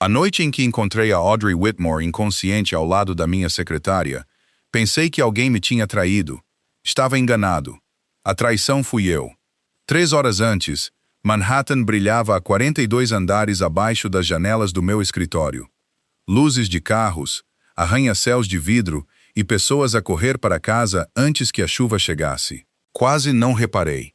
A noite em que encontrei a Audrey Whitmore inconsciente ao lado da minha secretária, pensei que alguém me tinha traído. Estava enganado. A traição fui eu. 3 horas antes, Manhattan brilhava a 42 andares abaixo das janelas do meu escritório. Luzes de carros, arranha-céus de vidro e pessoas a correr para casa antes que a chuva chegasse. Quase não reparei.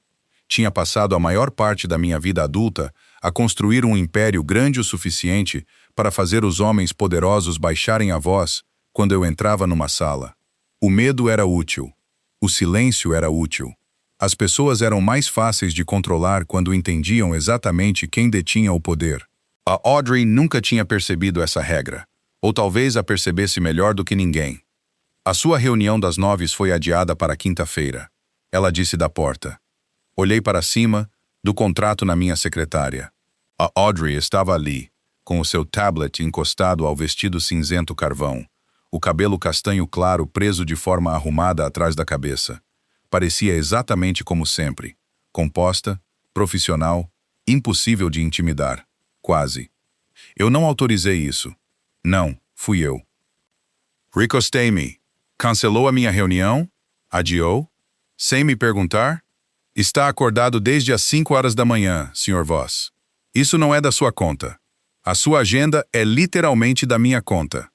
Tinha passado a maior parte da minha vida adulta a construir um império grande o suficiente para fazer os homens poderosos baixarem a voz quando eu entrava numa sala. O medo era útil. O silêncio era útil. As pessoas eram mais fáceis de controlar quando entendiam exatamente quem detinha o poder. A Audrey nunca tinha percebido essa regra, ou talvez a percebesse melhor do que ninguém. A sua reunião das 9 foi adiada para quinta-feira. Ela disse da porta. Olhei para cima, do contrato na minha secretária. A Audrey estava ali, com o seu tablet encostado ao vestido cinzento carvão, o cabelo castanho claro preso de forma arrumada atrás da cabeça. Parecia exatamente como sempre, composta, profissional, impossível de intimidar, quase. Eu não autorizei isso. Não, fui eu. Recostei-me. Cancelou a minha reunião? Adiou? Sem me perguntar? Está acordado desde as 5 horas da manhã, Sr. Voss. Isso não é da sua conta. A sua agenda é literalmente da minha conta.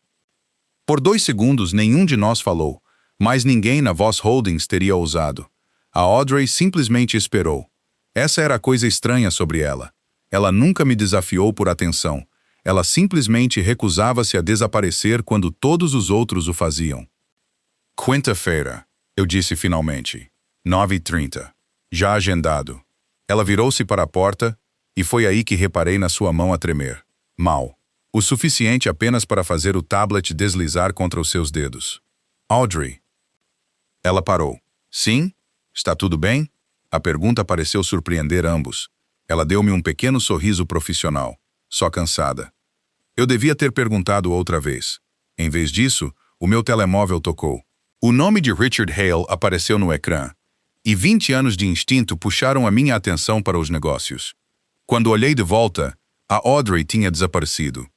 Por 2 segundos nenhum de nós falou, mas ninguém na Voss Holdings teria ousado. A Audrey simplesmente esperou. Essa era a coisa estranha sobre ela. Ela nunca me desafiou por atenção. Ela simplesmente recusava-se a desaparecer quando todos os outros o faziam. Quinta-feira, eu disse finalmente. 9h30. Já agendado. Ela virou-se para a porta e foi aí que reparei na sua mão a tremer. Mal. O suficiente apenas para fazer o tablet deslizar contra os seus dedos. Audrey. Ela parou. Sim? Está tudo bem? A pergunta pareceu surpreender ambos. Ela deu-me um pequeno sorriso profissional, só cansada. Eu devia ter perguntado outra vez. Em vez disso, o meu telemóvel tocou. O nome de Richard Hale apareceu no ecrã, e 20 anos de instinto puxaram a minha atenção para os negócios. Quando olhei de volta, a Audrey tinha desaparecido.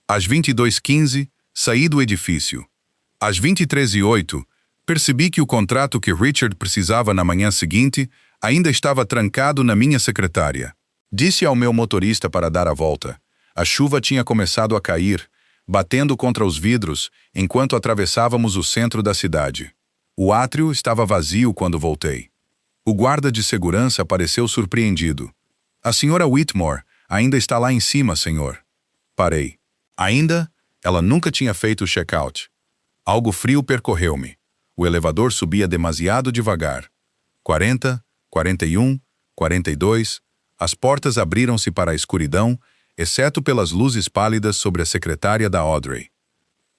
Às 22h15, saí do edifício. Às 23h08, percebi que o contrato que Richard precisava na manhã seguinte ainda estava trancado na minha secretária. Disse ao meu motorista para dar a volta. A chuva tinha começado a cair, batendo contra os vidros enquanto atravessávamos o centro da cidade. O átrio estava vazio quando voltei. O guarda de segurança pareceu surpreendido. A senhora Whitmore ainda está lá em cima, senhor. Parei. Ainda? Ela nunca tinha feito o check-out. Algo frio percorreu-me. O elevador subia demasiado devagar. 40, 41, 42. As portas abriram-se para a escuridão, exceto pelas luzes pálidas sobre a secretária da Audrey.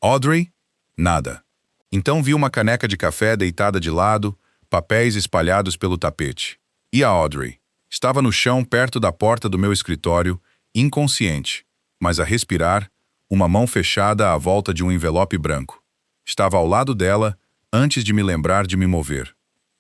Audrey? Nada. Então vi uma caneca de café deitada de lado, papéis espalhados pelo tapete. E a Audrey? Estava no chão perto da porta do meu escritório, inconsciente, mas a respirar, uma mão fechada à volta de um envelope branco. Estava ao lado dela, antes de me lembrar de me mover.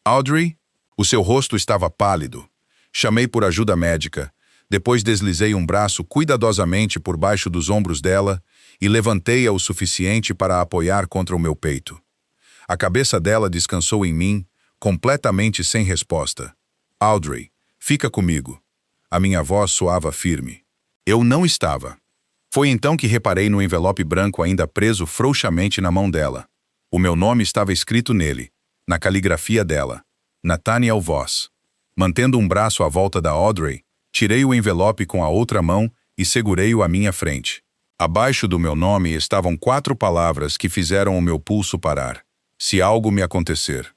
Audrey? O seu rosto estava pálido. Chamei por ajuda médica. Depois deslizei um braço cuidadosamente por baixo dos ombros dela e levantei-a o suficiente para a apoiar contra o meu peito. A cabeça dela descansou em mim, completamente sem resposta. Audrey, fica comigo. A minha voz soava firme. Eu não estava. Foi então que reparei no envelope branco ainda preso frouxamente na mão dela. O meu nome estava escrito nele, na caligrafia dela. Nathaniel Voss. Mantendo um braço à volta da Audrey, tirei o envelope com a outra mão e segurei-o à minha frente. Abaixo do meu nome estavam 4 palavras que fizeram o meu pulso parar. Se algo me acontecer.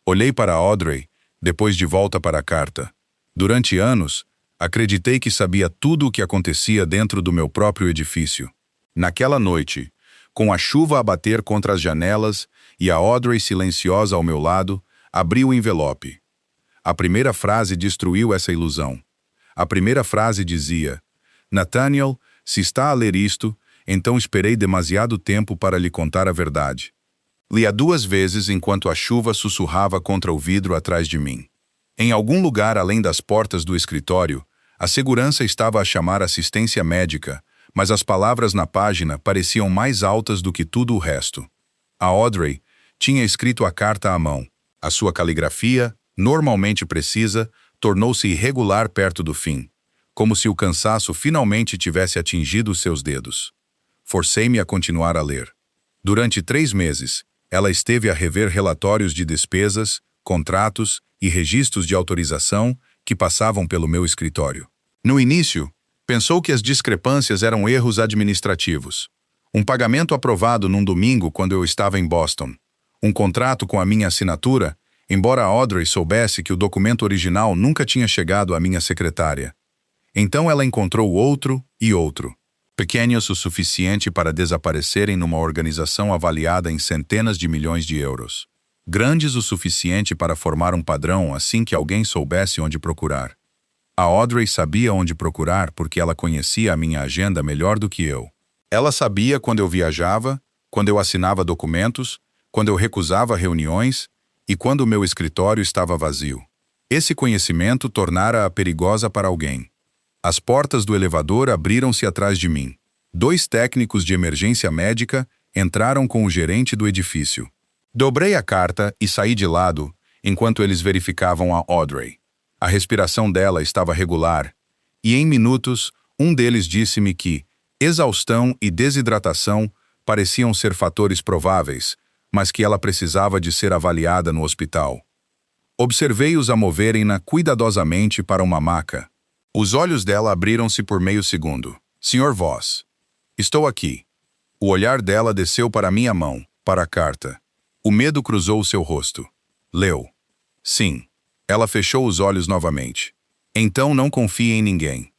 Olhei para Audrey, depois de volta para a carta. Durante anos, acreditei que sabia tudo o que acontecia dentro do meu próprio edifício. Naquela noite, com a chuva a bater contra as janelas e a Audrey silenciosa ao meu lado, abri o envelope. A primeira frase destruiu essa ilusão. A primeira frase dizia: Nathaniel, se está a ler isto, então esperei demasiado tempo para lhe contar a verdade. Li-a 2 vezes enquanto a chuva sussurrava contra o vidro atrás de mim. Em algum lugar além das portas do escritório, a segurança estava a chamar assistência médica, mas as palavras na página pareciam mais altas do que tudo o resto. A Audrey tinha escrito a carta à mão. A sua caligrafia, normalmente precisa, tornou-se irregular perto do fim, como se o cansaço finalmente tivesse atingido seus dedos. Forcei-me a continuar a ler. Durante 3 meses, ela esteve a rever relatórios de despesas, contratos e registros de autorização que passavam pelo meu escritório. No início, pensou que as discrepâncias eram erros administrativos. Um pagamento aprovado num domingo quando eu estava em Boston. Um contrato com a minha assinatura, embora a Audrey soubesse que o documento original nunca tinha chegado à minha secretária. Então ela encontrou outro e outro, pequenos o suficiente para desaparecerem numa organização avaliada em centenas de milhões de euros. Grandes o suficiente para formar um padrão assim que alguém soubesse onde procurar. A Audrey sabia onde procurar porque ela conhecia a minha agenda melhor do que eu. Ela sabia quando eu viajava, quando eu assinava documentos, quando eu recusava reuniões e quando o meu escritório estava vazio. Esse conhecimento tornara-a perigosa para alguém. As portas do elevador abriram-se atrás de mim. 2 técnicos de emergência médica entraram com o gerente do edifício. Dobrei a carta e saí de lado enquanto eles verificavam a Audrey. A respiração dela estava regular e, em minutos, um deles disse-me que exaustão e desidratação pareciam ser fatores prováveis, mas que ela precisava de ser avaliada no hospital. Observei-os a moverem-na cuidadosamente para uma maca. Os olhos dela abriram-se por meio segundo. Sr. Voss. Estou aqui. O olhar dela desceu para minha mão, para a carta. O medo cruzou o seu rosto. Leu. Sim. Ela fechou os olhos novamente. Então não confie em ninguém.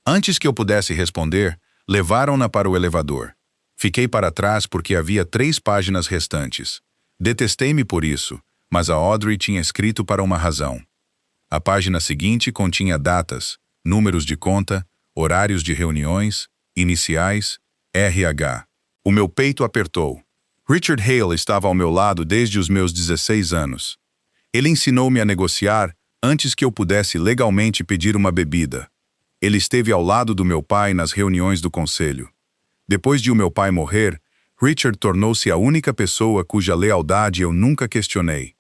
Antes que eu pudesse responder, levaram-na para o elevador. Fiquei para trás porque havia 3 páginas restantes. Detestei-me por isso, mas a Audrey tinha escrito para uma razão. A página seguinte continha datas, números de conta, horários de reuniões, iniciais, RH. O meu peito apertou. Richard Hale estava ao meu lado desde os meus 16 anos. Ele ensinou-me a negociar antes que eu pudesse legalmente pedir uma bebida. Ele esteve ao lado do meu pai nas reuniões do conselho. Depois de o meu pai morrer, Richard tornou-se a única pessoa cuja lealdade eu nunca questionei.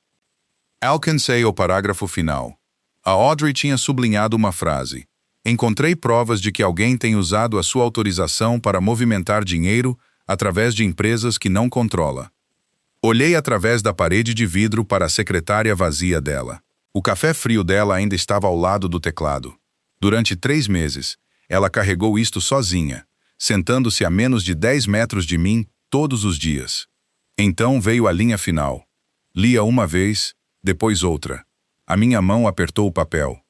Alcancei o parágrafo final. A Audrey tinha sublinhado uma frase. Encontrei provas de que alguém tem usado a sua autorização para movimentar dinheiro através de empresas que não controla. Olhei através da parede de vidro para a secretária vazia dela. O café frio dela ainda estava ao lado do teclado. Durante 3 meses, ela carregou isto sozinha, sentando-se a menos de 10 metros de mim todos os dias. Então veio a linha final. Lia uma vez, depois outra. A minha mão apertou o papel.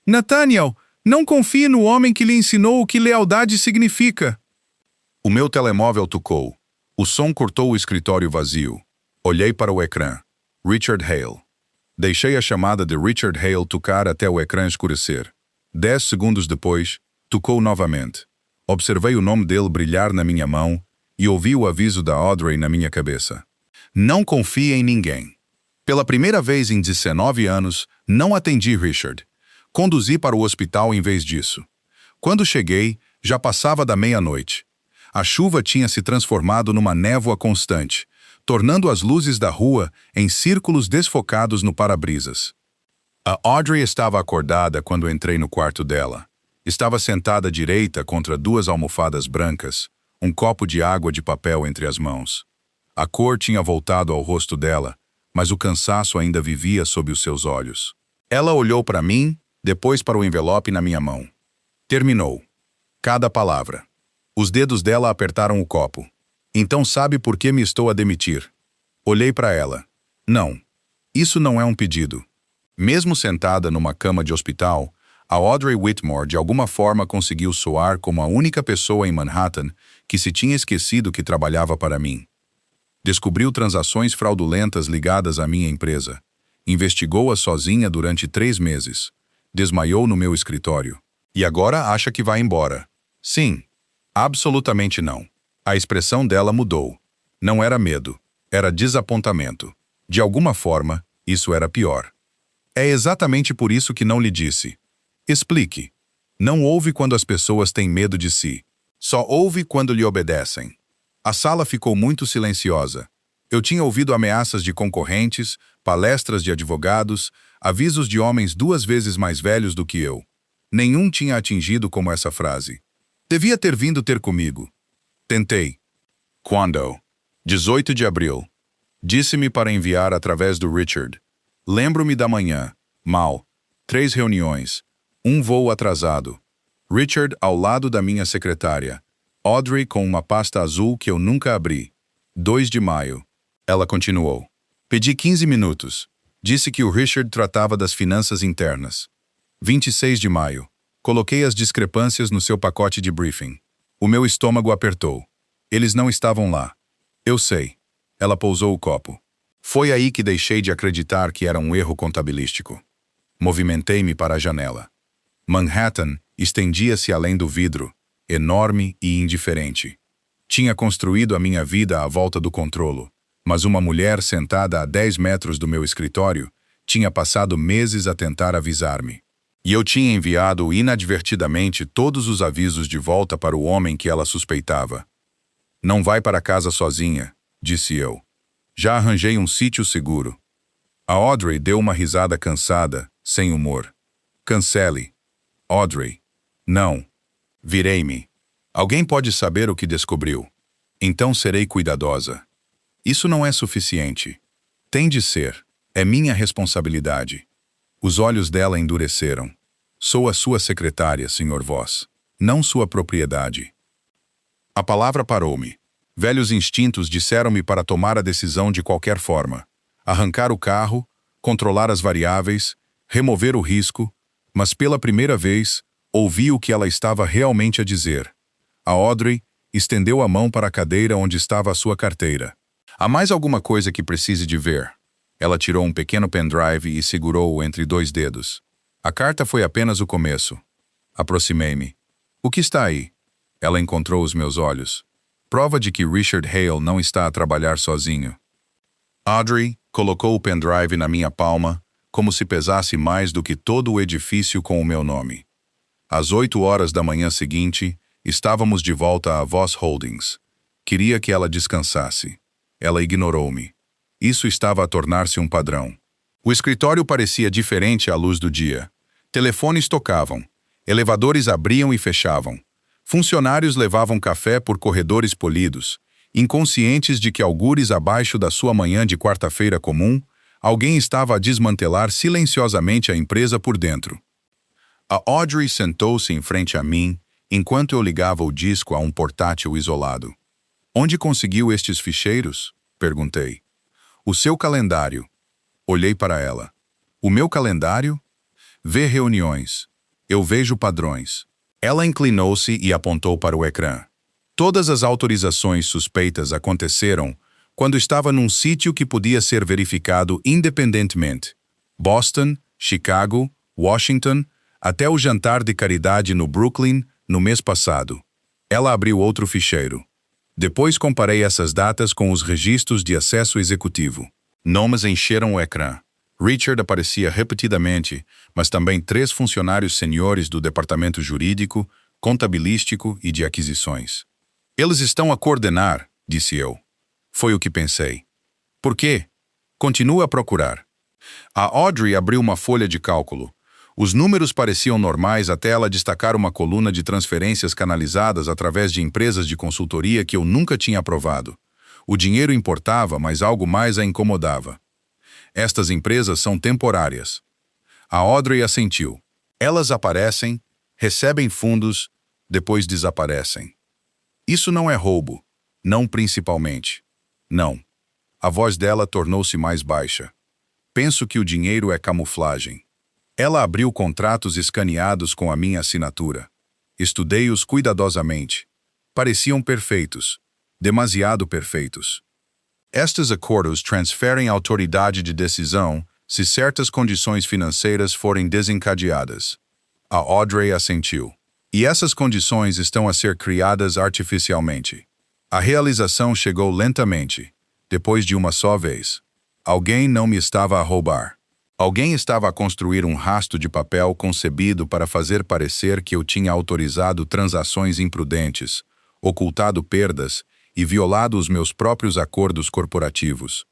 Nathaniel, não confie no homem que lhe ensinou o que lealdade significa. O meu telemóvel tocou. O som cortou o escritório vazio. Olhei para o ecrã. Richard Hale. Deixei a chamada de Richard Hale tocar até o ecrã escurecer. 10 segundos depois, tocou novamente. Observei o nome dele brilhar na minha mão e ouvi o aviso da Audrey na minha cabeça. Não confie em ninguém. Pela primeira vez em 19 anos, não atendi Richard. Conduzi para o hospital em vez disso. Quando cheguei, já passava da meia-noite. A chuva tinha se transformado numa névoa constante, tornando as luzes da rua em círculos desfocados no para-brisas. A Audrey estava acordada quando entrei no quarto dela. Estava sentada à direita contra 2 almofadas brancas, um copo de água de papel entre as mãos. A cor tinha voltado ao rosto dela, mas o cansaço ainda vivia sob os seus olhos. Ela olhou para mim, depois para o envelope na minha mão. Terminou. Cada palavra. Os dedos dela apertaram o copo. Então sabe por que me estou a demitir? Olhei para ela. Não. Isso não é um pedido. Mesmo sentada numa cama de hospital, a Audrey Whitmore de alguma forma conseguiu soar como a única pessoa em Manhattan que se tinha esquecido que trabalhava para mim. Descobriu transações fraudulentas ligadas à minha empresa. Investigou-a sozinha durante 3 meses. Desmaiou no meu escritório. E agora acha que vai embora. Sim. Absolutamente não. A expressão dela mudou. Não era medo. Era desapontamento. De alguma forma, isso era pior. É exatamente por isso que não lhe disse. Explique. Não ouve quando as pessoas têm medo de si. Só ouve quando lhe obedecem. A sala ficou muito silenciosa. Eu tinha ouvido ameaças de concorrentes, palestras de advogados, avisos de homens 2 vezes mais velhos do que eu. Nenhum tinha atingido como essa frase. Devia ter vindo ter comigo. Tentei. Quando? 18 de abril. Disse-me para enviar através do Richard. Lembro-me da manhã. Mal. 3 reuniões. Um voo atrasado. Richard ao lado da minha secretária. Audrey com uma pasta azul que eu nunca abri. 2 de maio. Ela continuou. Pedi 15 minutos. Disse que o Richard tratava das finanças internas. 26 de maio. Coloquei as discrepâncias no seu pacote de briefing. O meu estômago apertou. Eles não estavam lá. Eu sei. Ela pousou o copo. Foi aí que deixei de acreditar que era um erro contabilístico. Movimentei-me para a janela. Manhattan estendia-se além do vidro, enorme e indiferente. Tinha construído a minha vida à volta do controlo, mas uma mulher sentada a 10 metros do meu escritório tinha passado meses a tentar avisar-me. E eu tinha enviado inadvertidamente todos os avisos de volta para o homem que ela suspeitava. Não vai para casa sozinha, disse eu. Já arranjei um sítio seguro. A Audrey deu uma risada cansada, sem humor. Cancele. Audrey. Não. Virei-me. Alguém pode saber o que descobriu. Então serei cuidadosa. Isso não é suficiente. Tem de ser. É minha responsabilidade. Os olhos dela endureceram. Sou a sua secretária, Sr. Voss. Não sua propriedade. A palavra parou-me. Velhos instintos disseram-me para tomar a decisão de qualquer forma. Arrancar o carro, controlar as variáveis, remover o risco, mas pela primeira vez, ouvi o que ela estava realmente a dizer. A Audrey estendeu a mão para a cadeira onde estava a sua carteira. Há mais alguma coisa que precise de ver? Ela tirou um pequeno pendrive e segurou-o entre 2 dedos. A carta foi apenas o começo. Aproximei-me. O que está aí? Ela encontrou os meus olhos. Prova de que Richard Hale não está a trabalhar sozinho. Audrey colocou o pendrive na minha palma, como se pesasse mais do que todo o edifício com o meu nome. Às 8 horas da manhã seguinte, estávamos de volta a Voss Holdings. Queria que ela descansasse. Ela ignorou-me. Isso estava a tornar-se um padrão. O escritório parecia diferente à luz do dia. Telefones tocavam. Elevadores abriam e fechavam. Funcionários levavam café por corredores polidos, inconscientes de que algures abaixo da sua manhã de quarta-feira comum, alguém estava a desmantelar silenciosamente a empresa por dentro. A Audrey sentou-se em frente a mim, enquanto eu ligava o disco a um portátil isolado. Onde conseguiu estes ficheiros? Perguntei. O seu calendário. Olhei para ela. O meu calendário? Vê reuniões. Eu vejo padrões. Ela inclinou-se e apontou para o ecrã. Todas as autorizações suspeitas aconteceram quando estava num sítio que podia ser verificado independentemente. Boston, Chicago, Washington, até o jantar de caridade no Brooklyn, no mês passado. Ela abriu outro ficheiro. Depois comparei essas datas com os registros de acesso executivo. Nomes encheram o ecrã. Richard aparecia repetidamente, mas também 3 funcionários seniores do departamento jurídico, contabilístico e de aquisições. Eles estão a coordenar, disse eu. Foi o que pensei. Por quê? Continua a procurar. A Audrey abriu uma folha de cálculo. Os números pareciam normais até ela destacar uma coluna de transferências canalizadas através de empresas de consultoria que eu nunca tinha aprovado. O dinheiro importava, mas algo mais a incomodava. Estas empresas são temporárias. A Audrey assentiu. Elas aparecem, recebem fundos, depois desaparecem. Isso não é roubo. Não principalmente. Não. A voz dela tornou-se mais baixa. Penso que o dinheiro é camuflagem. Ela abriu contratos escaneados com a minha assinatura. Estudei-os cuidadosamente. Pareciam perfeitos. Demasiado perfeitos. Estes acordos transferem autoridade de decisão se certas condições financeiras forem desencadeadas. A Audrey assentiu. E essas condições estão a ser criadas artificialmente. A realização chegou lentamente, depois de uma só vez. Alguém não me estava a roubar. Alguém estava a construir um rasto de papel concebido para fazer parecer que eu tinha autorizado transações imprudentes, ocultado perdas e violado os meus próprios acordos corporativos.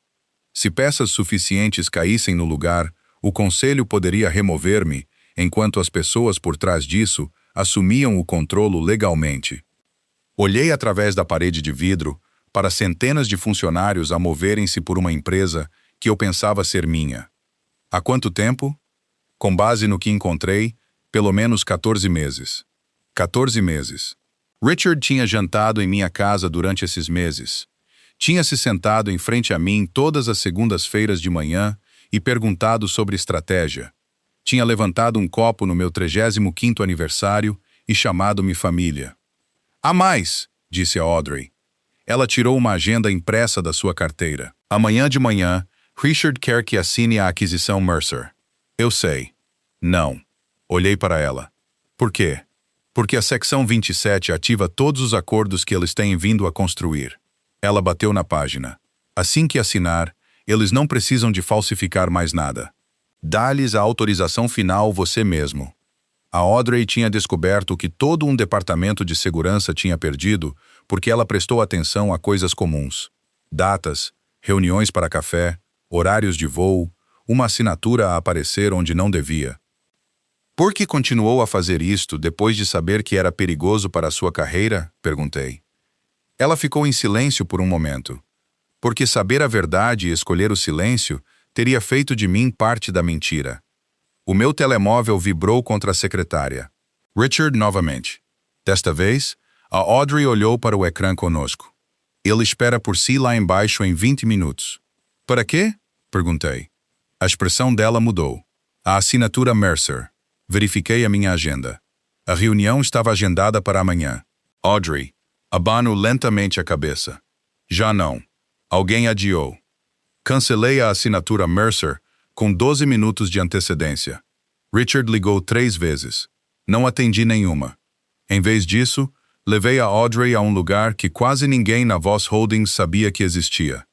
Se peças suficientes caíssem no lugar, o conselho poderia remover-me, enquanto as pessoas por trás disso assumiam o controlo legalmente. Olhei através da parede de vidro para centenas de funcionários a moverem-se por uma empresa que eu pensava ser minha. Há quanto tempo? Com base no que encontrei, pelo menos 14 meses. 14 meses. Richard tinha jantado em minha casa durante esses meses. Tinha se sentado em frente a mim todas as segundas-feiras de manhã e perguntado sobre estratégia. Tinha levantado um copo no meu 35º aniversário e chamado-me família. Há mais, disse a Audrey. Ela tirou uma agenda impressa da sua carteira. Amanhã de manhã, Richard quer que assine a aquisição Mercer. Eu sei. Não. Olhei para ela. Por quê? Porque a secção 27 ativa todos os acordos que eles têm vindo a construir. Ela bateu na página. Assim que assinar, eles não precisam de falsificar mais nada. Dá-lhes a autorização final você mesmo. A Audrey tinha descoberto o que todo um departamento de segurança tinha perdido porque ela prestou atenção a coisas comuns. Datas, reuniões para café, horários de voo, uma assinatura a aparecer onde não devia. Por que continuou a fazer isto depois de saber que era perigoso para a sua carreira? Perguntei. Ela ficou em silêncio por um momento. Porque saber a verdade e escolher o silêncio teria feito de mim parte da mentira. O meu telemóvel vibrou contra a secretária. Richard novamente. Desta vez, a Audrey olhou para o ecrã conosco. Ele espera por si lá embaixo em 20 minutos. Para quê? Perguntei. A expressão dela mudou. A assinatura Mercer. Verifiquei a minha agenda. A reunião estava agendada para amanhã. Audrey. Abano lentamente a cabeça. Já não. Alguém adiou. Cancelei a assinatura Mercer com 12 minutos de antecedência. Richard ligou 3 vezes. Não atendi nenhuma. Em vez disso, levei a Audrey a um lugar que quase ninguém na Voss Holdings sabia que existia.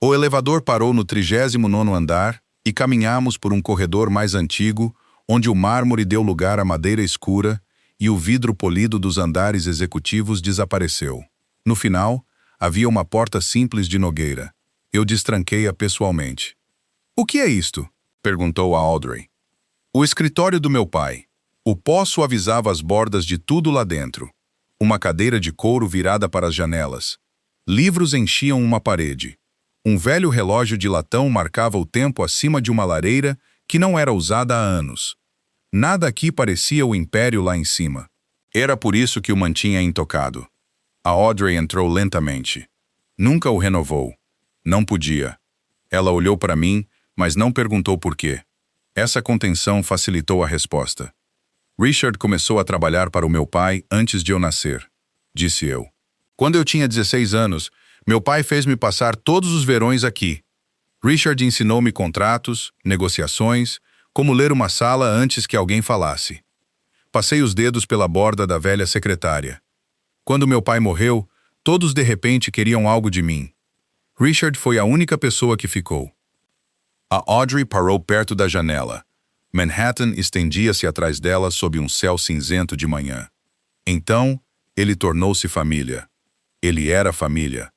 O elevador parou no 39º andar e caminhamos por um corredor mais antigo, onde o mármore deu lugar à madeira escura e o vidro polido dos andares executivos desapareceu. No final, havia uma porta simples de nogueira. Eu destranquei-a pessoalmente. O que é isto? Perguntou a Audrey. O escritório do meu pai. O pó suavizava as bordas de tudo lá dentro. Uma cadeira de couro virada para as janelas. Livros enchiam uma parede. Um velho relógio de latão marcava o tempo acima de uma lareira que não era usada há anos. Nada aqui parecia o império lá em cima. Era por isso que o mantinha intocado. A Audrey entrou lentamente. Nunca o renovou. Não podia. Ela olhou para mim, mas não perguntou por quê. Essa contenção facilitou a resposta. Richard começou a trabalhar para o meu pai antes de eu nascer, disse eu. Quando eu tinha 16 anos, meu pai fez-me passar todos os verões aqui. Richard ensinou-me contratos, negociações, como ler uma sala antes que alguém falasse. Passei os dedos pela borda da velha secretária. Quando meu pai morreu, todos de repente queriam algo de mim. Richard foi a única pessoa que ficou. A Audrey parou perto da janela. Manhattan estendia-se atrás dela sob um céu cinzento de manhã. Então, ele tornou-se família. Ele era família.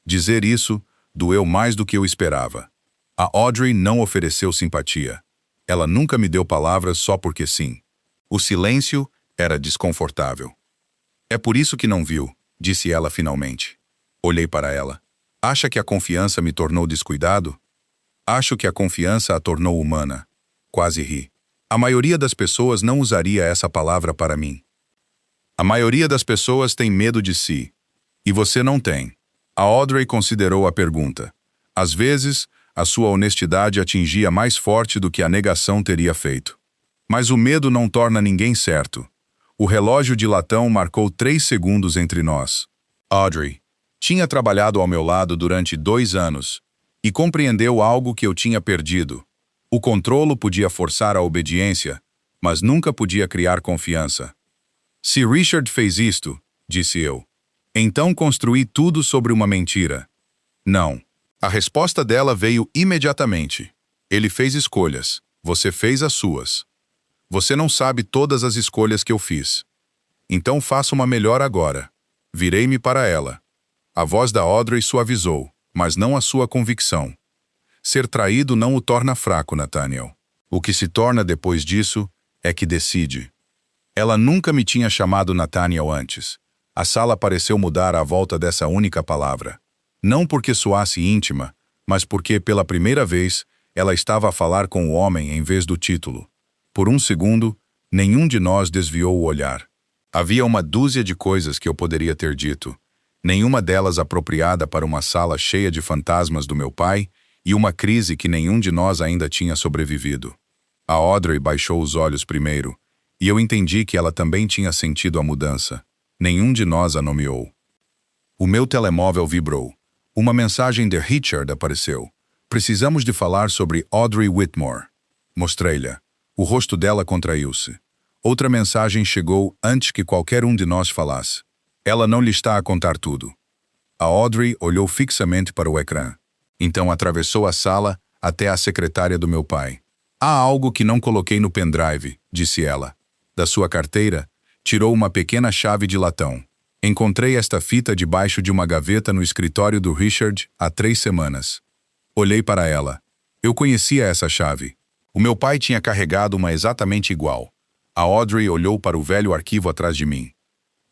Dizer isso doeu mais do que eu esperava. A Audrey não ofereceu simpatia. Ela nunca me deu palavras só porque sim. O silêncio era desconfortável. É por isso que não viu, disse ela finalmente. Olhei para ela. Acha que a confiança me tornou descuidado? Acho que a confiança a tornou humana. Quase ri. A maioria das pessoas não usaria essa palavra para mim. A maioria das pessoas tem medo de si. E você não tem. A Audrey considerou a pergunta. Às vezes, a sua honestidade atingia mais forte do que a negação teria feito. Mas o medo não torna ninguém certo. O relógio de latão marcou 3 segundos entre nós. Audrey tinha trabalhado ao meu lado durante 2 anos e compreendeu algo que eu tinha perdido. O controlo podia forçar a obediência, mas nunca podia criar confiança. Se Richard fez isto, disse eu, então construí tudo sobre uma mentira. Não. A resposta dela veio imediatamente. Ele fez escolhas. Você fez as suas. Você não sabe todas as escolhas que eu fiz. Então faça uma melhor agora. Virei-me para ela. A voz da Audrey suavizou, mas não a sua convicção. Ser traído não o torna fraco, Nathaniel. O que se torna depois disso é que decide. Ela nunca me tinha chamado Nathaniel antes. A sala pareceu mudar à volta dessa única palavra. Não porque soasse íntima, mas porque, pela primeira vez, ela estava a falar com o homem em vez do título. Por um segundo, nenhum de nós desviou o olhar. Havia uma dúzia de coisas que eu poderia ter dito, nenhuma delas apropriada para uma sala cheia de fantasmas do meu pai e uma crise que nenhum de nós ainda tinha sobrevivido. A Audrey baixou os olhos primeiro, e eu entendi que ela também tinha sentido a mudança. Nenhum de nós a nomeou. O meu telemóvel vibrou. Uma mensagem de Richard apareceu. Precisamos de falar sobre Audrey Whitmore. Mostrei-lhe. O rosto dela contraiu-se. Outra mensagem chegou antes que qualquer um de nós falasse. Ela não lhe está a contar tudo. A Audrey olhou fixamente para o ecrã. Então atravessou a sala até a secretária do meu pai. Há algo que não coloquei no pendrive, disse ela. Da sua carteira, tirou uma pequena chave de latão. Encontrei esta fita debaixo de uma gaveta no escritório do Richard há 3 semanas. Olhei para ela. Eu conhecia essa chave. O meu pai tinha carregado uma exatamente igual. A Audrey olhou para o velho arquivo atrás de mim.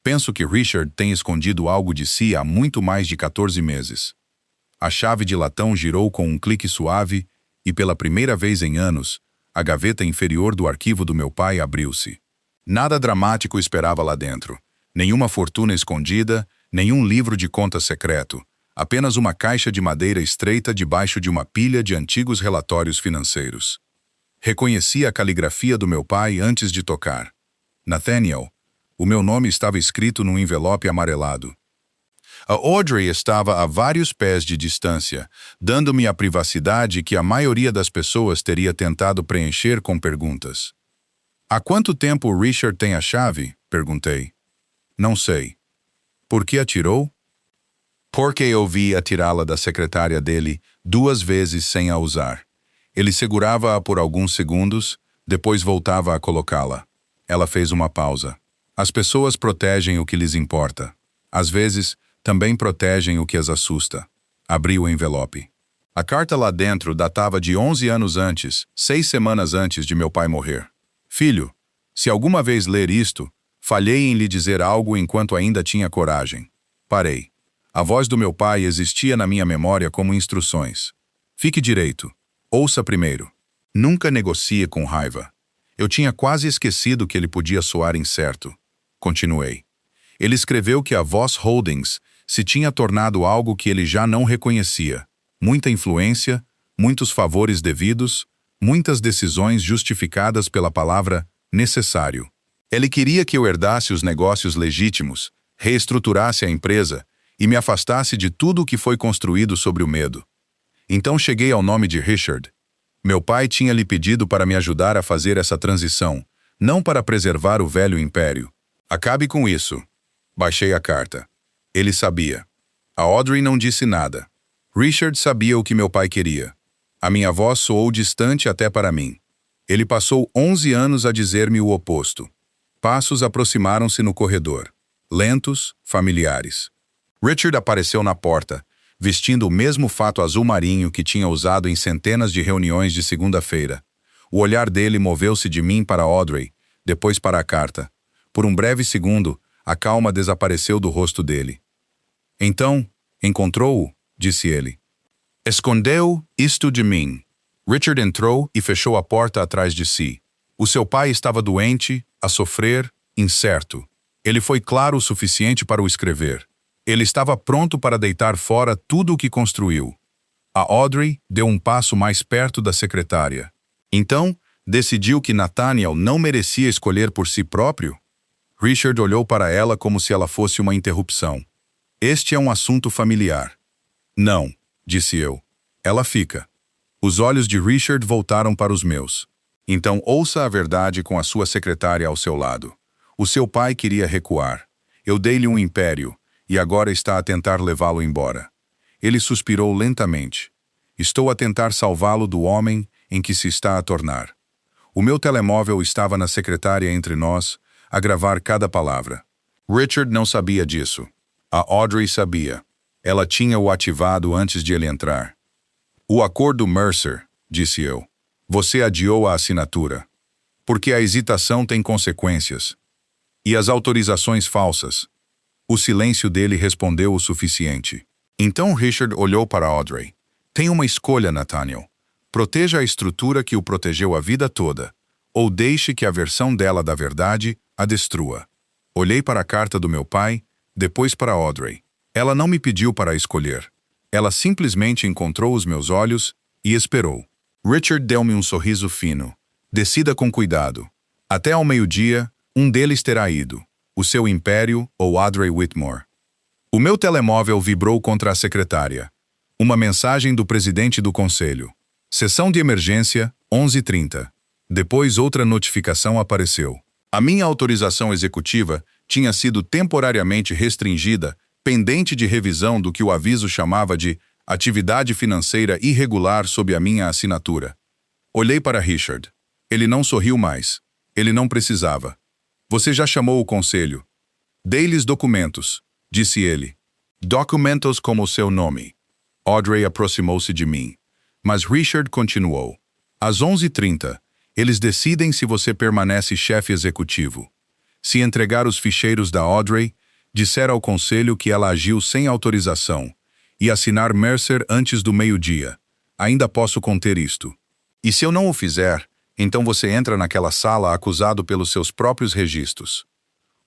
Penso que Richard tem escondido algo de si há muito mais de 14 meses. A chave de latão girou com um clique suave e, pela primeira vez em anos, a gaveta inferior do arquivo do meu pai abriu-se. Nada dramático esperava lá dentro. Nenhuma fortuna escondida, nenhum livro de conta secreto. Apenas uma caixa de madeira estreita debaixo de uma pilha de antigos relatórios financeiros. Reconheci a caligrafia do meu pai antes de tocar. Nathaniel. O meu nome estava escrito num envelope amarelado. A Audrey estava a vários pés de distância, dando-me a privacidade que a maioria das pessoas teria tentado preencher com perguntas. Há quanto tempo o Richard tem a chave? Perguntei. Não sei. Por que atirou? Porque eu vi atirá-la da secretária dele 2 vezes sem a usar. Ele segurava-a por alguns segundos, depois voltava a colocá-la. Ela fez uma pausa. As pessoas protegem o que lhes importa. Às vezes, também protegem o que as assusta. Abri o envelope. A carta lá dentro datava de 11 anos antes, 6 semanas antes de meu pai morrer. Filho, se alguma vez ler isto, falhei em lhe dizer algo enquanto ainda tinha coragem. Parei. A voz do meu pai existia na minha memória como instruções. Fique direito. Ouça primeiro. Nunca negocie com raiva. Eu tinha quase esquecido que ele podia soar incerto. Continuei. Ele escreveu que a Voss Holdings se tinha tornado algo que ele já não reconhecia. Muita influência, muitos favores devidos, muitas decisões justificadas pela palavra necessário. Ele queria que eu herdasse os negócios legítimos, reestruturasse a empresa e me afastasse de tudo o que foi construído sobre o medo. Então cheguei ao nome de Richard. Meu pai tinha lhe pedido para me ajudar a fazer essa transição, não para preservar o velho império. Acabe com isso. Baixei a carta. Ele sabia. A Audrey não disse nada. Richard sabia o que meu pai queria. A minha voz soou distante até para mim. Ele passou 11 anos a dizer-me o oposto. Passos aproximaram-se no corredor. Lentos, familiares. Richard apareceu na porta, vestindo o mesmo fato azul marinho que tinha usado em centenas de reuniões de segunda-feira. O olhar dele moveu-se de mim para Audrey, depois para a carta. Por um breve segundo, a calma desapareceu do rosto dele. Então, encontrou-o, disse ele. Escondeu isto de mim. Richard entrou e fechou a porta atrás de si. O seu pai estava doente, a sofrer, incerto. Ele foi claro o suficiente para o escrever. Ele estava pronto para deitar fora tudo o que construiu. A Audrey deu um passo mais perto da secretária. Então, decidiu que Nathaniel não merecia escolher por si próprio? Richard olhou para ela como se ela fosse uma interrupção. Este é um assunto familiar. Não, disse eu. Ela fica. Os olhos de Richard voltaram para os meus. Então ouça a verdade com a sua secretária ao seu lado. O seu pai queria recuar. Eu dei-lhe um império, e agora está a tentar levá-lo embora. Ele suspirou lentamente. Estou a tentar salvá-lo do homem em que se está a tornar. O meu telemóvel estava na secretária entre nós, a gravar cada palavra. Richard não sabia disso. A Audrey sabia. Ela tinha-o ativado antes de ele entrar. O acordo Mercer, disse eu. Você adiou a assinatura. Porque a hesitação tem consequências. E as autorizações falsas. O silêncio dele respondeu o suficiente. Então Richard olhou para Audrey. Tem uma escolha, Nathaniel. Proteja a estrutura que o protegeu a vida toda, ou deixe que a versão dela da verdade a destrua. Olhei para a carta do meu pai, depois para Audrey. Ela não me pediu para escolher. Ela simplesmente encontrou os meus olhos e esperou. Richard deu-me um sorriso fino. Decida com cuidado. Até ao meio-dia, um deles terá ido. O seu império ou Audrey Whitmore. O meu telemóvel vibrou contra a secretária. Uma mensagem do presidente do conselho. Sessão de emergência, 11h30. Depois outra notificação apareceu. A minha autorização executiva tinha sido temporariamente restringida, pendente de revisão do que o aviso chamava de atividade financeira irregular sob a minha assinatura. Olhei para Richard. Ele não sorriu mais. Ele não precisava. Você já chamou o conselho. Dei-lhes documentos, disse ele. Documentos como o seu nome. Audrey aproximou-se de mim. Mas Richard continuou. Às 11h30, eles decidem se você permanece chefe executivo. Se entregar os ficheiros da Audrey, disser ao conselho que ela agiu sem autorização e assinar Mercer antes do meio-dia. Ainda posso conter isto. E se eu não o fizer, então você entra naquela sala acusado pelos seus próprios registros.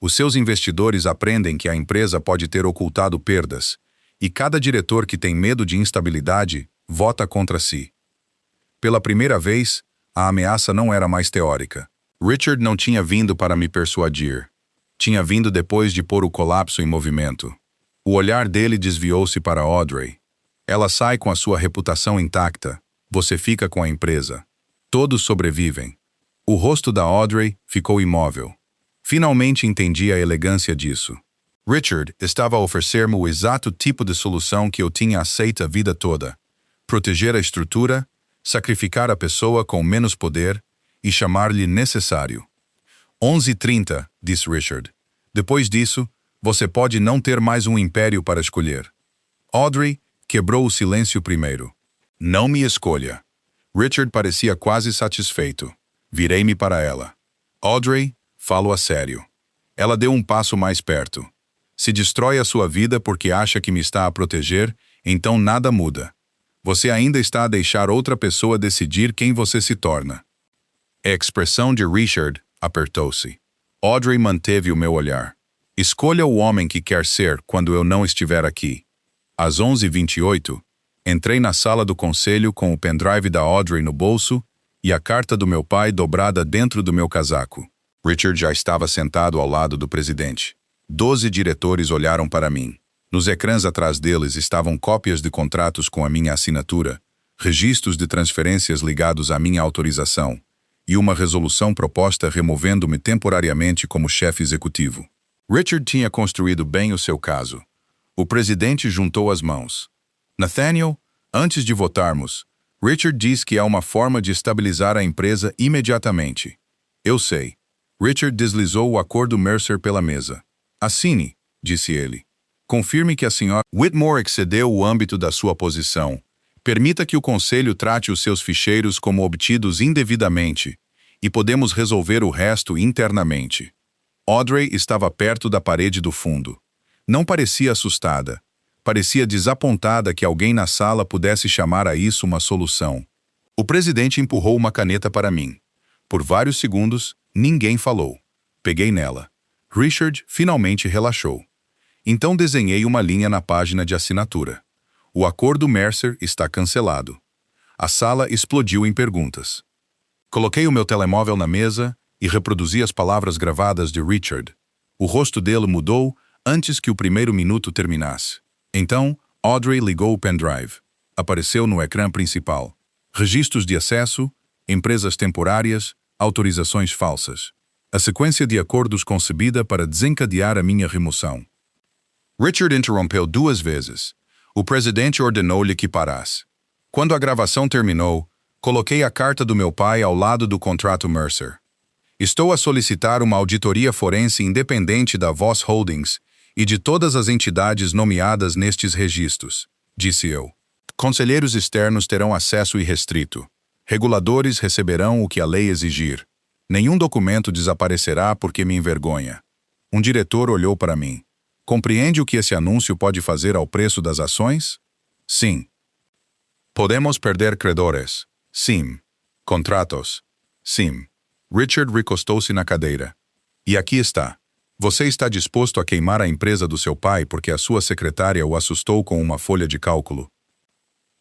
Os seus investidores aprendem que a empresa pode ter ocultado perdas, e cada diretor que tem medo de instabilidade vota contra si. Pela primeira vez, a ameaça não era mais teórica. Richard não tinha vindo para me persuadir. Tinha vindo depois de pôr o colapso em movimento. O olhar dele desviou-se para Audrey. Ela sai com a sua reputação intacta. Você fica com a empresa. Todos sobrevivem. O rosto da Audrey ficou imóvel. Finalmente entendi a elegância disso. Richard estava a oferecer-me o exato tipo de solução que eu tinha aceito a vida toda. Proteger a estrutura, sacrificar a pessoa com menos poder e chamar-lhe necessário. 11h30, disse Richard. Depois disso, você pode não ter mais um império para escolher. Audrey quebrou o silêncio primeiro. Não me escolha. Richard parecia quase satisfeito. Virei-me para ela. Audrey, falo a sério. Ela deu um passo mais perto. Se destrói a sua vida porque acha que me está a proteger, então nada muda. Você ainda está a deixar outra pessoa decidir quem você se torna. A expressão de Richard apertou-se. Audrey manteve o meu olhar. Escolha o homem que quer ser quando eu não estiver aqui. Às 11h28, entrei na sala do conselho com o pendrive da Audrey no bolso e a carta do meu pai dobrada dentro do meu casaco. Richard já estava sentado ao lado do presidente. 12 diretores olharam para mim. Nos ecrãs atrás deles estavam cópias de contratos com a minha assinatura, registros de transferências ligados à minha autorização e uma resolução proposta removendo-me temporariamente como chefe executivo. Richard tinha construído bem o seu caso. O presidente juntou as mãos. Nathaniel, antes de votarmos, Richard diz que há uma forma de estabilizar a empresa imediatamente. Eu sei. Richard deslizou o acordo Mercer pela mesa. Assine, disse ele. Confirme que a senhora Whitmore excedeu o âmbito da sua posição. Permita que o conselho trate os seus ficheiros como obtidos indevidamente e podemos resolver o resto internamente. Audrey estava perto da parede do fundo. Não parecia assustada. Parecia desapontada que alguém na sala pudesse chamar a isso uma solução. O presidente empurrou uma caneta para mim. Por vários segundos, ninguém falou. Peguei nela. Richard finalmente relaxou. Então desenhei uma linha na página de assinatura. O acordo Mercer está cancelado. A sala explodiu em perguntas. Coloquei o meu telemóvel na mesa e reproduzi as palavras gravadas de Richard. O rosto dele mudou antes que o primeiro minuto terminasse. Então, Audrey ligou o pendrive. Apareceu no ecrã principal. Registros de acesso, empresas temporárias, autorizações falsas. A sequência de acordos concebida para desencadear a minha remoção. Richard interrompeu 2 vezes. O presidente ordenou-lhe que parasse. Quando a gravação terminou, Coloquei a carta do meu pai ao lado do contrato Mercer. Estou a solicitar uma auditoria forense independente da Voss Holdings e de todas as entidades nomeadas nestes registros, disse eu. Conselheiros externos terão acesso irrestrito. Reguladores receberão o que a lei exigir. Nenhum documento desaparecerá porque me envergonha. Um diretor olhou para mim. Compreende o que esse anúncio pode fazer ao preço das ações? Sim. Podemos perder credores. Sim. Contratos. Sim. Richard recostou-se na cadeira. E aqui está. Você está disposto a queimar a empresa do seu pai porque a sua secretária o assustou com uma folha de cálculo?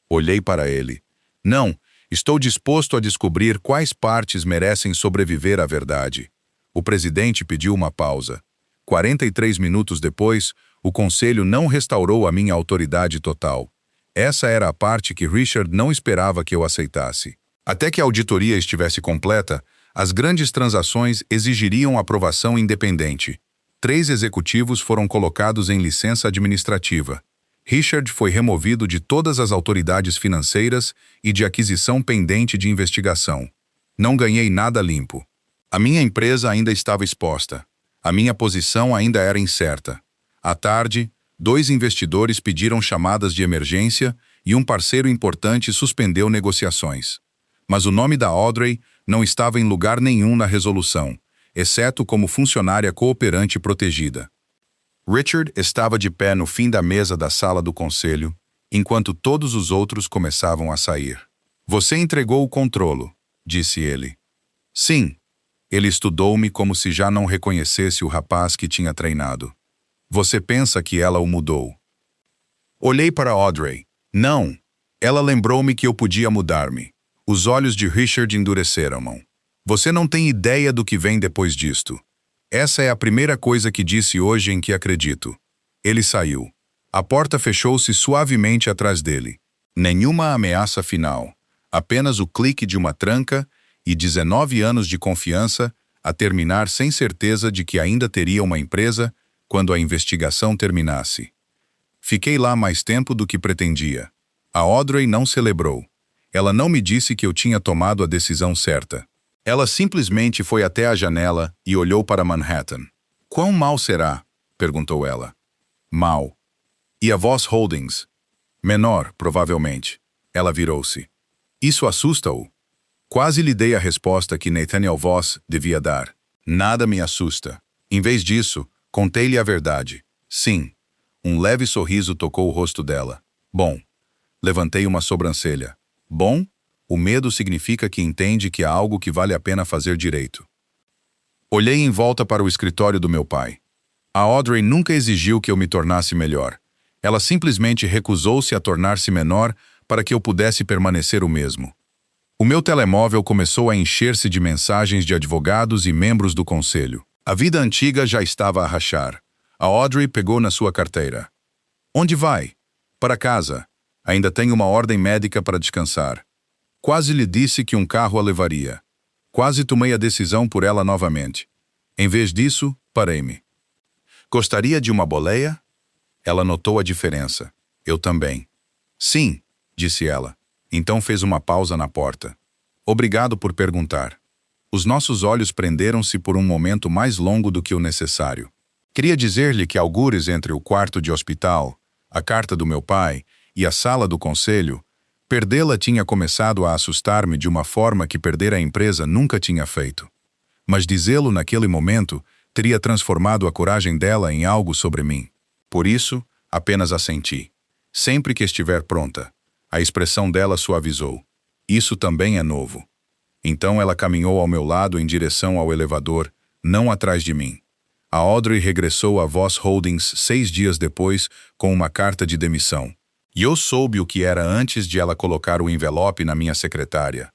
Olhei para ele. Não, estou disposto a descobrir quais partes merecem sobreviver à verdade. O presidente pediu uma pausa. 43 minutos depois, o conselho não restaurou a minha autoridade total. Essa era a parte que Richard não esperava que eu aceitasse. Até que a auditoria estivesse completa, as grandes transações exigiriam aprovação independente. 3 executivos foram colocados em licença administrativa. Richard foi removido de todas as autoridades financeiras e de aquisição pendente de investigação. Não ganhei nada limpo. A minha empresa ainda estava exposta. A minha posição ainda era incerta. À tarde, 2 investidores pediram chamadas de emergência e um parceiro importante suspendeu negociações. Mas o nome da Audrey não estava em lugar nenhum na resolução, exceto como funcionária cooperante protegida. Richard estava de pé no fim da mesa da sala do conselho, enquanto todos os outros começavam a sair. Você entregou o controlo, disse ele. Sim. Ele estudou-me como se já não reconhecesse o rapaz que tinha treinado. Você pensa que ela o mudou? Olhei para Audrey. Não. Ela lembrou-me que eu podia mudar-me. Os olhos de Richard endureceram. Você não tem ideia do que vem depois disto. Essa é a primeira coisa que disse hoje em que acredito. Ele saiu. A porta fechou-se suavemente atrás dele. Nenhuma ameaça final. Apenas o clique de uma tranca e 19 anos de confiança a terminar sem certeza de que ainda teria uma empresa quando a investigação terminasse. Fiquei lá mais tempo do que pretendia. A Audrey não celebrou. Ela não me disse que eu tinha tomado a decisão certa. Ela simplesmente foi até a janela e olhou para Manhattan. Quão mal será? Perguntou ela. Mal. E a Voss Holdings? Menor, provavelmente. Ela virou-se. Isso assusta-o? Quase lhe dei a resposta que Nathaniel Voss devia dar. Nada me assusta. Em vez disso, contei-lhe a verdade. Sim. Um leve sorriso tocou o rosto dela. Bom. Levantei uma sobrancelha. Bom? O medo significa que entende que há algo que vale a pena fazer direito. Olhei em volta para o escritório do meu pai. A Audrey nunca exigiu que eu me tornasse melhor. Ela simplesmente recusou-se a tornar-se menor para que eu pudesse permanecer o mesmo. O meu telemóvel começou a encher-se de mensagens de advogados e membros do conselho. A vida antiga já estava a rachar. A Audrey pegou na sua carteira. Onde vai? Para casa. Ainda tenho uma ordem médica para descansar. Quase lhe disse que um carro a levaria. Quase tomei a decisão por ela novamente. Em vez disso, parei-me. Gostaria de uma boleia? Ela notou a diferença. Eu também. Sim, disse ela. Então fez uma pausa na porta. Obrigado por perguntar. Os nossos olhos prenderam-se por um momento mais longo do que o necessário. Queria dizer-lhe que algures entre o quarto de hospital, a carta do meu pai e a sala do conselho, perdê-la tinha começado a assustar-me de uma forma que perder a empresa nunca tinha feito. Mas dizê-lo naquele momento teria transformado a coragem dela em algo sobre mim. Por isso, apenas assenti. Sempre que estiver pronta. A expressão dela suavizou. Isso também é novo. Então ela caminhou ao meu lado em direção ao elevador, não atrás de mim. A Audrey regressou à Voss Holdings 6 dias depois com uma carta de demissão. E eu soube o que era antes de ela colocar o envelope na minha secretária.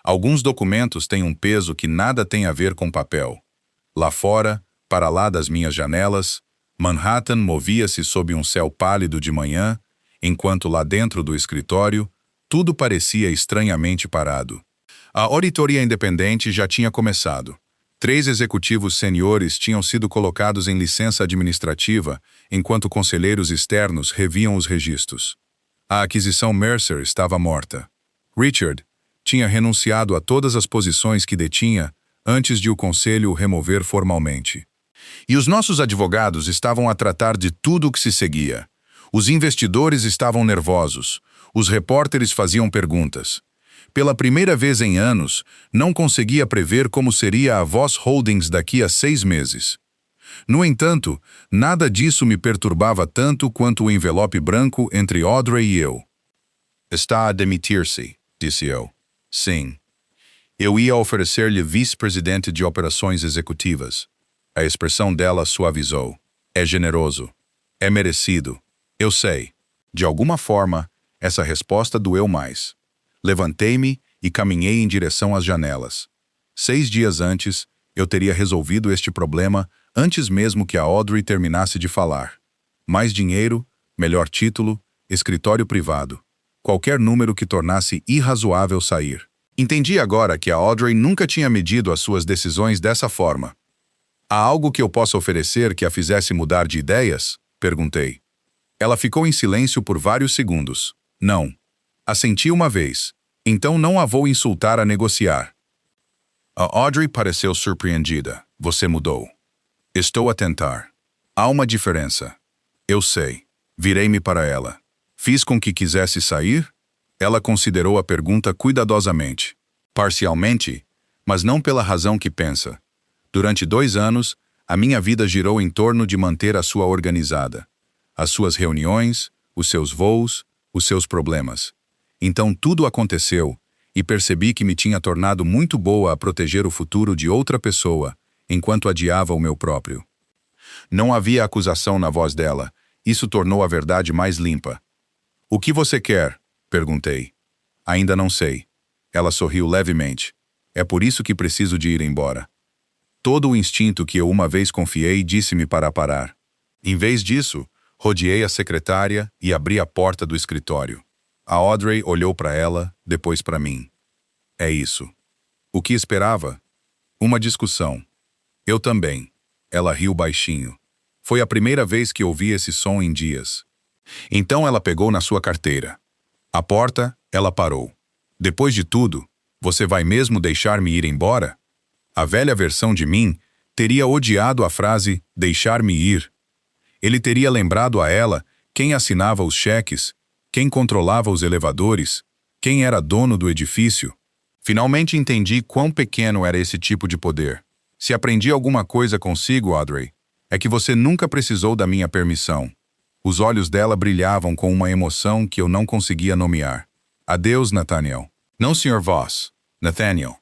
Alguns documentos têm um peso que nada tem a ver com papel. Lá fora, para lá das minhas janelas, Manhattan movia-se sob um céu pálido de manhã, enquanto lá dentro do escritório, tudo parecia estranhamente parado. A auditoria independente já tinha começado. 3 executivos seniores tinham sido colocados em licença administrativa, enquanto conselheiros externos reviam os registros. A aquisição Mercer estava morta. Richard tinha renunciado a todas as posições que detinha antes de o conselho o remover formalmente. E os nossos advogados estavam a tratar de tudo o que se seguia. Os investidores estavam nervosos. Os repórteres faziam perguntas. Pela primeira vez em anos, não conseguia prever como seria a Voss Holdings daqui a 6 meses. No entanto, nada disso me perturbava tanto quanto o envelope branco entre Audrey e eu. Está a demitir-se, disse eu. Sim. Eu ia oferecer-lhe vice-presidente de operações executivas. A expressão dela suavizou. É generoso. É merecido. Eu sei. De alguma forma, essa resposta doeu mais. Levantei-me e caminhei em direção às janelas. 6 dias antes, eu teria resolvido este problema antes mesmo que a Audrey terminasse de falar. Mais dinheiro, melhor título, escritório privado. Qualquer número que tornasse irrazoável sair. Entendi agora que a Audrey nunca tinha medido as suas decisões dessa forma. Há algo que eu possa oferecer que a fizesse mudar de ideias? Perguntei. Ela ficou em silêncio por vários segundos. Não. Assenti uma vez. Então não a vou insultar a negociar. A Audrey pareceu surpreendida. Você mudou. Estou a tentar. Há uma diferença. Eu sei. Virei-me para ela. Fiz com que quisesse sair? Ela considerou a pergunta cuidadosamente. Parcialmente, mas não pela razão que pensa. Durante 2 anos, a minha vida girou em torno de manter a sua organizada. As suas reuniões, os seus voos, os seus problemas. Então tudo aconteceu, e percebi que me tinha tornado muito boa a proteger o futuro de outra pessoa, enquanto adiava o meu próprio. Não havia acusação na voz dela. Isso tornou a verdade mais limpa. O que você quer? Perguntei. Ainda não sei. Ela sorriu levemente. É por isso que preciso de ir embora. Todo o instinto que eu uma vez confiei disse-me para parar. Em vez disso, rodeei a secretária e abri a porta do escritório. A Audrey olhou para ela, depois para mim. É isso. O que esperava? Uma discussão. Eu também. Ela riu baixinho. Foi a primeira vez que ouvi esse som em dias. Então ela pegou na sua carteira. À porta, ela parou. Depois de tudo, você vai mesmo deixar-me ir embora? A velha versão de mim teria odiado a frase deixar-me ir. Ele teria lembrado a ela quem assinava os cheques, quem controlava os elevadores, quem era dono do edifício. Finalmente entendi quão pequeno era esse tipo de poder. Se aprendi alguma coisa consigo, Audrey, é que você nunca precisou da minha permissão. Os olhos dela brilhavam com uma emoção que eu não conseguia nomear. Adeus, Nathaniel. Não, Sr. Voss. Nathaniel.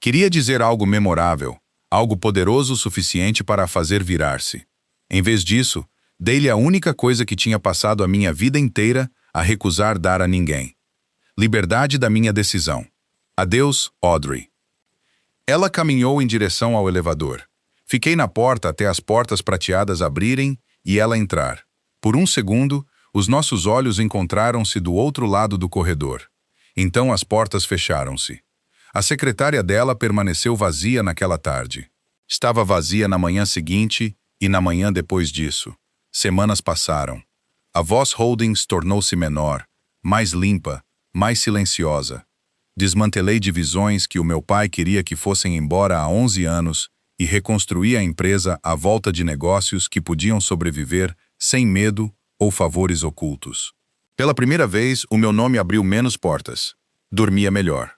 Queria dizer algo memorável, algo poderoso o suficiente para a fazer virar-se. Em vez disso, dei-lhe a única coisa que tinha passado a minha vida inteira a recusar dar a ninguém. Liberdade da minha decisão. Adeus, Audrey. Ela caminhou em direção ao elevador. Fiquei na porta até as portas prateadas abrirem e ela entrar. Por um segundo, os nossos olhos encontraram-se do outro lado do corredor. Então as portas fecharam-se. A secretária dela permaneceu vazia naquela tarde. Estava vazia na manhã seguinte e na manhã depois disso. Semanas passaram. A Voss Holdings tornou-se menor, mais limpa, mais silenciosa. Desmantelei divisões que o meu pai queria que fossem embora há 11 anos e reconstruí a empresa à volta de negócios que podiam sobreviver sem medo ou favores ocultos. Pela primeira vez, o meu nome abriu menos portas. Dormia melhor.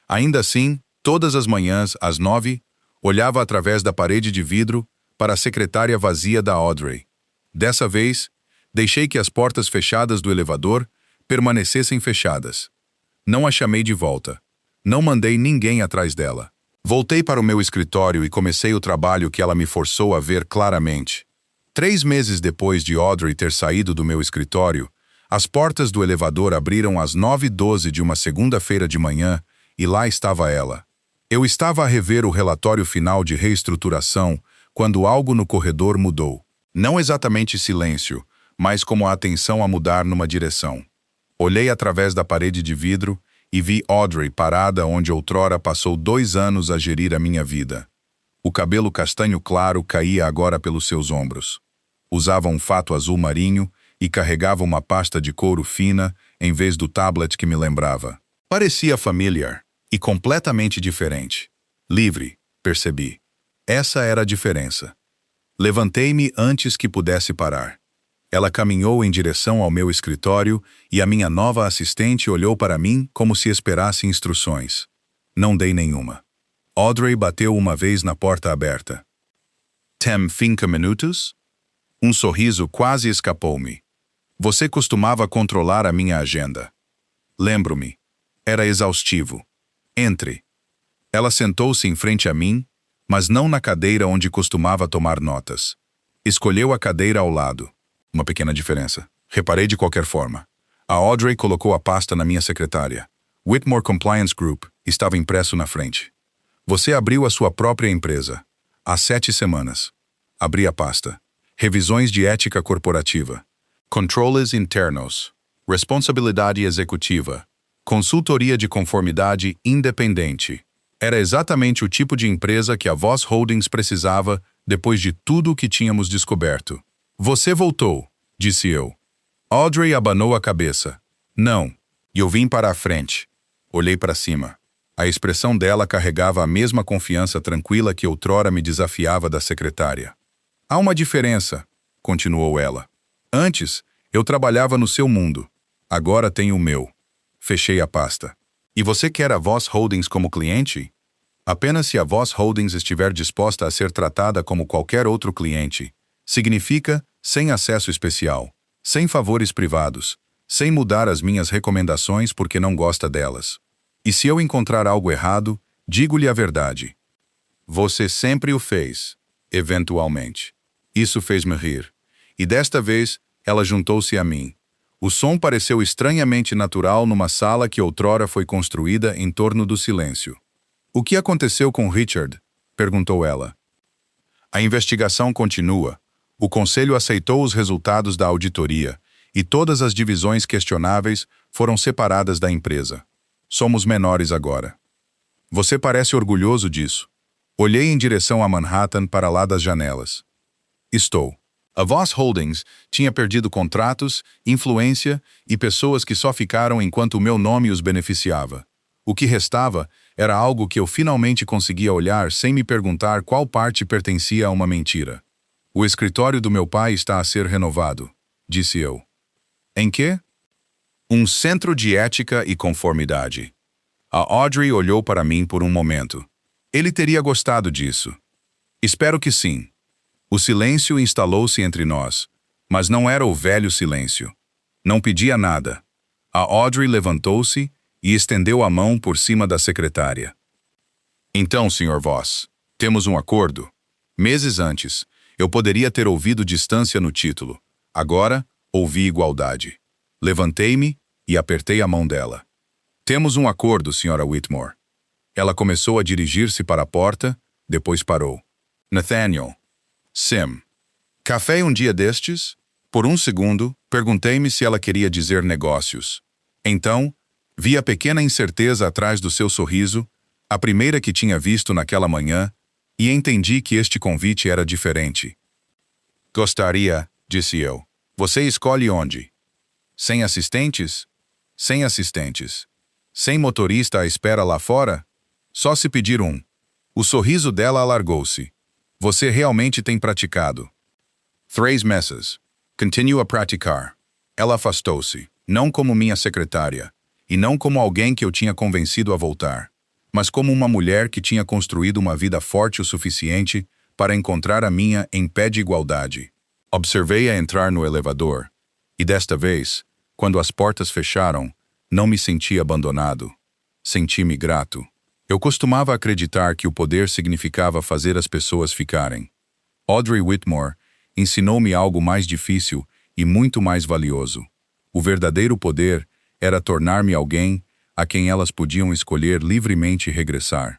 Ainda assim, todas as manhãs, às 9, olhava através da parede de vidro para a secretária vazia da Audrey. Dessa vez, deixei que as portas fechadas do elevador permanecessem fechadas. Não a chamei de volta. Não mandei ninguém atrás dela. Voltei para o meu escritório e comecei o trabalho que ela me forçou a ver claramente. 3 meses depois de Audrey ter saído do meu escritório, as portas do elevador abriram às 9h12 de uma segunda-feira de manhã e lá estava ela. Eu estava a rever o relatório final de reestruturação quando algo no corredor mudou. Não exatamente silêncio, mas como a atenção a mudar numa direção. Olhei através da parede de vidro e vi Audrey parada onde outrora passou 2 anos a gerir a minha vida. O cabelo castanho claro caía agora pelos seus ombros. Usava um fato azul marinho e carregava uma pasta de couro fina em vez do tablet que me lembrava. Parecia familiar. E completamente diferente. Livre, percebi. Essa era a diferença. Levantei-me antes que pudesse parar. Ela caminhou em direção ao meu escritório e a minha nova assistente olhou para mim como se esperasse instruções. Não dei nenhuma. Audrey bateu uma vez na porta aberta. Tem 5 minutos? Um sorriso quase escapou-me. Você costumava controlar a minha agenda. Lembro-me. Era exaustivo. Entre. Ela sentou-se em frente a mim, mas não na cadeira onde costumava tomar notas. Escolheu a cadeira ao lado. Uma pequena diferença. Reparei de qualquer forma. A Audrey colocou a pasta na minha secretária. Whitmore Compliance Group estava impresso na frente. Você abriu a sua própria empresa. Há 7 semanas. Abri a pasta. Revisões de ética corporativa. Controles internos. Responsabilidade executiva. Consultoria de conformidade independente. Era exatamente o tipo de empresa que a Voss Holdings precisava depois de tudo o que tínhamos descoberto. Você voltou, disse eu. Audrey abanou a cabeça. Não. E eu vim para a frente. Olhei para cima. A expressão dela carregava a mesma confiança tranquila que outrora me desafiava da secretária. Há uma diferença, continuou ela. Antes, eu trabalhava no seu mundo. Agora tenho o meu. Fechei a pasta. E você quer a Voss Holdings como cliente? Apenas se a Voss Holdings estiver disposta a ser tratada como qualquer outro cliente. Significa sem acesso especial, sem favores privados, sem mudar as minhas recomendações porque não gosta delas. E se eu encontrar algo errado, digo-lhe a verdade. Você sempre o fez, eventualmente. Isso fez-me rir. E desta vez, ela juntou-se a mim. O som pareceu estranhamente natural numa sala que outrora foi construída em torno do silêncio. O que aconteceu com Richard? Perguntou ela. A investigação continua. O conselho aceitou os resultados da auditoria e todas as divisões questionáveis foram separadas da empresa. Somos menores agora. Você parece orgulhoso disso. Olhei em direção a Manhattan para lá das janelas. Estou. A Voss Holdings tinha perdido contratos, influência e pessoas que só ficaram enquanto o meu nome os beneficiava. O que restava era algo que eu finalmente conseguia olhar sem me perguntar qual parte pertencia a uma mentira. O escritório do meu pai está a ser renovado, disse eu. Em quê? Um centro de ética e conformidade. A Audrey olhou para mim por um momento. Ele teria gostado disso. Espero que sim. O silêncio instalou-se entre nós, mas não era o velho silêncio. Não pedia nada. A Audrey levantou-se e estendeu a mão por cima da secretária. Então, Sr. Voss, temos um acordo? Meses antes, eu poderia ter ouvido distância no título. Agora, ouvi igualdade. Levantei-me e apertei a mão dela. Temos um acordo, Sra. Whitmore. Ela começou a dirigir-se para a porta, depois parou. Nathaniel. Sim. Café um dia destes? Por um segundo, perguntei-me se ela queria dizer negócios. Então, vi a pequena incerteza atrás do seu sorriso, a primeira que tinha visto naquela manhã, e entendi que este convite era diferente. Gostaria, disse eu. Você escolhe onde? Sem assistentes? Sem assistentes. Sem motorista à espera lá fora? Só se pedir um. O sorriso dela alargou-se. Você realmente tem praticado. 3 meses. Continuo a praticar. Ela afastou-se, não como minha secretária, e não como alguém que eu tinha convencido a voltar, mas como uma mulher que tinha construído uma vida forte o suficiente para encontrar a minha em pé de igualdade. Observei-a entrar no elevador, e desta vez, quando as portas fecharam, não me senti abandonado. Senti-me grato. Eu costumava acreditar que o poder significava fazer as pessoas ficarem. Audrey Whitmore ensinou-me algo mais difícil e muito mais valioso. O verdadeiro poder era tornar-me alguém a quem elas podiam escolher livremente regressar.